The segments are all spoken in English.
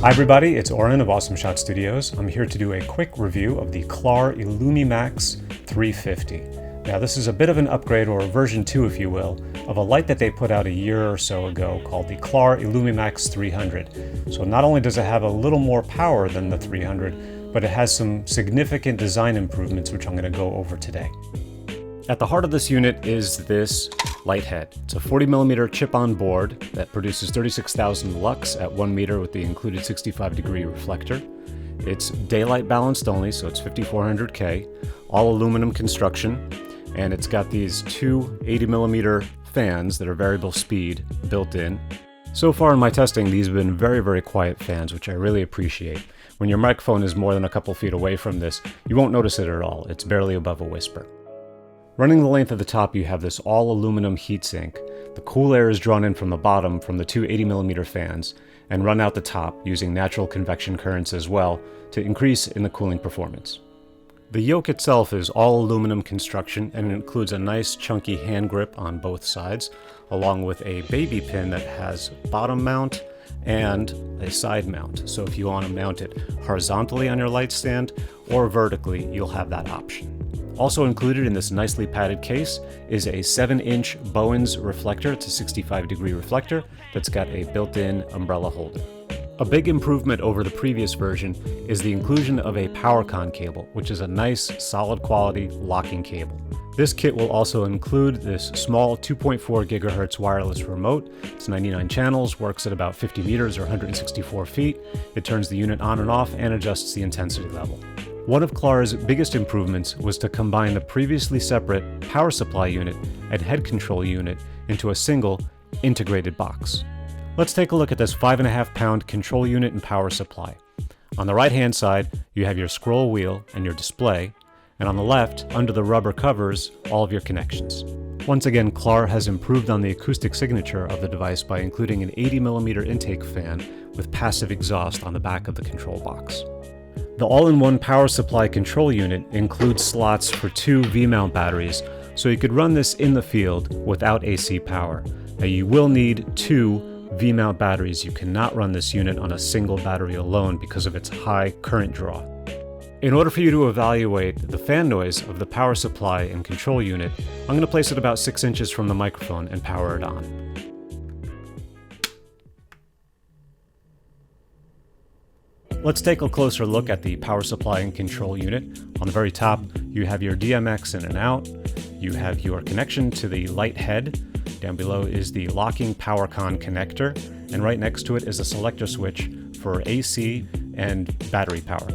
Hi everybody, it's Oren of Awesome Shot Studios. I'm here to do a quick review of the Clar IllumiMax 350. Now this is a bit of an upgrade, or a version 2 if you will, of a light that they put out a year or so ago called the Clar IllumiMax 300. So not only does it have a little more power than the 300, but it has some significant design improvements which I'm going to go over today. At the heart of this unit is this light head. It's a 40mm chip-on board that produces 36,000 lux at 1 meter with the included 65-degree reflector. It's daylight balanced only, so it's 5400K, all aluminum construction, and it's got these two 80mm fans that are variable speed built in. So far in my testing, these have been very, very quiet fans, which I really appreciate. When your microphone is more than a couple feet away from this, you won't notice it at all. It's barely above a whisper. Running the length of the top, you have this all aluminum heatsink. The cool air is drawn in from the bottom from the two 80mm fans and run out the top using natural convection currents as well to increase in the cooling performance. The yoke itself is all aluminum construction and it includes a nice chunky hand grip on both sides, along with a baby pin that has bottom mount and a side mount. So if you want to mount it horizontally on your light stand or vertically, you'll have that option. Also included in this nicely padded case is a 7-inch Bowens reflector. It's a 65-degree reflector that's got a built-in umbrella holder. A big improvement over the previous version is the inclusion of a PowerCon cable, which is a nice, solid quality locking cable. This kit will also include this small 2.4 GHz wireless remote. It's 99 channels, works at about 50 meters or 164 feet. It turns the unit on and off and adjusts the intensity level. One of Clar's biggest improvements was to combine the previously separate power supply unit and head control unit into a single integrated box. Let's take a look at this 5.5-pound control unit and power supply. On the right hand side, you have your scroll wheel and your display, and on the left, under the rubber covers, all of your connections. Once again, Clar has improved on the acoustic signature of the device by including an 80mm intake fan with passive exhaust on the back of the control box. The all-in-one power supply control unit includes slots for 2 V-mount batteries, so you could run this in the field without AC power. Now you will need 2 V-mount batteries. You cannot run this unit on a single battery alone because of its high current draw. In order for you to evaluate the fan noise of the power supply and control unit, I'm going to place it about 6 inches from the microphone and power it on. Let's take a closer look at the power supply and control unit. On the very top, you have your DMX in and out. You have your connection to the light head. Down below is the locking PowerCon connector, and right next to it is a selector switch for AC and battery power.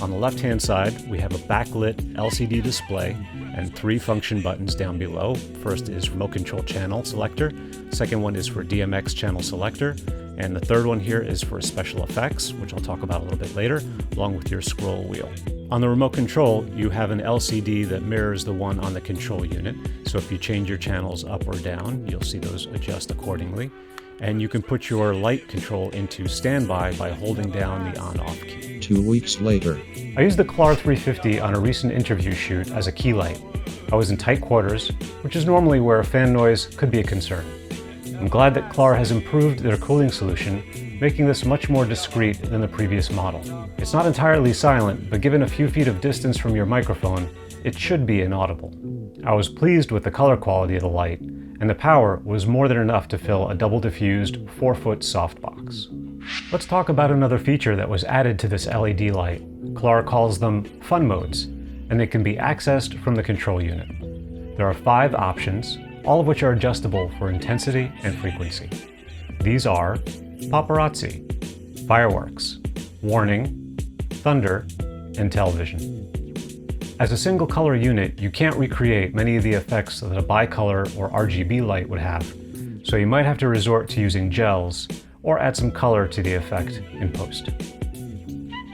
On the left-hand side, we have a backlit LCD display and 3 function buttons down below. First is remote control channel selector, second one is for DMX channel selector, and the third one here is for special effects, which I'll talk about a little bit later, along with your scroll wheel. On the remote control, you have an LCD that mirrors the one on the control unit, so if you change your channels up or down, you'll see those adjust accordingly. And you can put your light control into standby by holding down the on-off key. 2 weeks later. I used the Clar 350 on a recent interview shoot as a key light. I was in tight quarters, which is normally where fan noise could be a concern. I'm glad that Clar has improved their cooling solution, making this much more discreet than the previous model. It's not entirely silent, but given a few feet of distance from your microphone, it should be inaudible. I was pleased with the color quality of the light, and the power was more than enough to fill a double diffused 4-foot softbox. Let's talk about another feature that was added to this LED light. Clar calls them fun modes, and they can be accessed from the control unit. There are 5 options, all of which are adjustable for intensity and frequency. These are paparazzi, fireworks, warning, thunder, and television. As a single color unit, you can't recreate many of the effects that a bicolor or RGB light would have, so you might have to resort to using gels or add some color to the effect in post.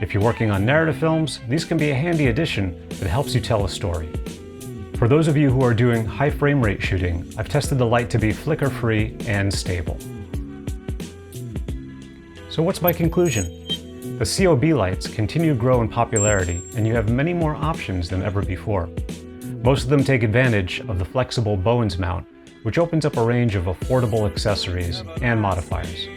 If you're working on narrative films, these can be a handy addition that helps you tell a story. For those of you who are doing high frame rate shooting, I've tested the light to be flicker-free and stable. So what's my conclusion? The COB lights continue to grow in popularity, and you have many more options than ever before. Most of them take advantage of the flexible Bowens mount, which opens up a range of affordable accessories and modifiers.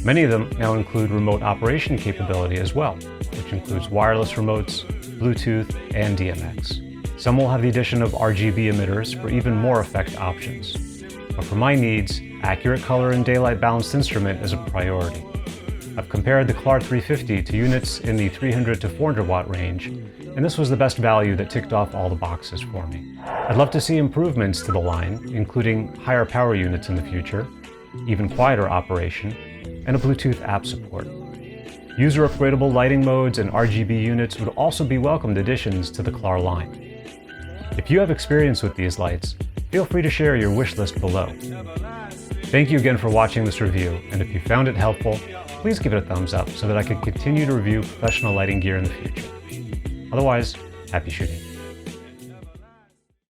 Many of them now include remote operation capability as well, which includes wireless remotes, Bluetooth, and DMX. Some will have the addition of RGB emitters for even more effect options. But for my needs, accurate color and daylight balanced instrument is a priority. I've compared the Clar 350 to units in the 300 to 400 watt range, and this was the best value that ticked off all the boxes for me. I'd love to see improvements to the line, including higher power units in the future, even quieter operation, and a Bluetooth app support. User upgradable lighting modes and RGB units would also be welcomed additions to the Clar line. If you have experience with these lights, feel free to share your wish list below. Thank you again for watching this review, and if you found it helpful, please give it a thumbs up so that I can continue to review professional lighting gear in the future. Otherwise, happy shooting.